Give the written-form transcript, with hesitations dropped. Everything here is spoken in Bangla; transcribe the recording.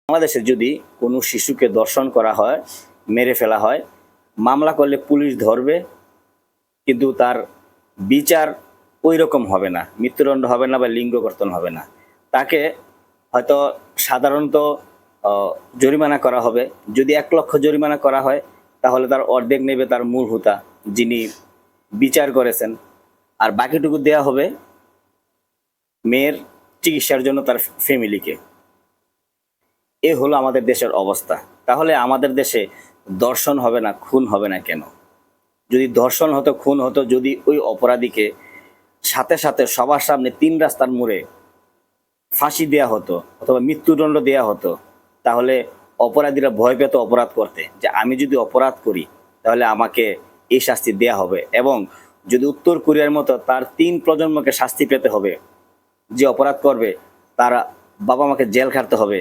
বাংলাদেশে যদি কোনো শিশুকে ধর্ষণ করা হয়, মেরে ফেলা হয়, মামলা করলে পুলিশ ধরবে, কিন্তু তার বিচার ওই রকম হবে না, মৃত্যুদণ্ড হবে না বা লিঙ্গ কর্তন হবে না। তাকে হয়তো সাধারণত জরিমানা করা হবে। যদি ১ লক্ষ জরিমানা করা হয়, তাহলে তার অর্ধেক নেবে তার মূল হোতা, যিনি বিচার করেছেন, আর বাকিটুকু দেয়া হবে মেয়ের চিকিৎসার জন্য তার ফ্যামিলিকে। এ হলো আমাদের দেশের অবস্থা। তাহলে আমাদের দেশে ধর্ষণ হবে না, খুন হবে না কেন? যদি ধর্ষণ হতো, খুন হতো, যদি ওই অপরাধীকে সাথে সাথে সবার সামনে ৩ রাস্তার মোড়ে ফাঁসি দেয়া হতো অথবা মৃত্যুদণ্ড দেয়া হতো, তাহলে অপরাধীরা ভয় পেত অপরাধ করতে, যে আমি যদি অপরাধ করি তাহলে আমাকে এই শাস্তি দেয়া হবে। এবং যদি উত্তর কোরিয়ার মতো তার ৩ প্রজন্মকে শাস্তি পেতে হবে, যে অপরাধ করবে তার বাবা মাকে জেল খাটতে হবে।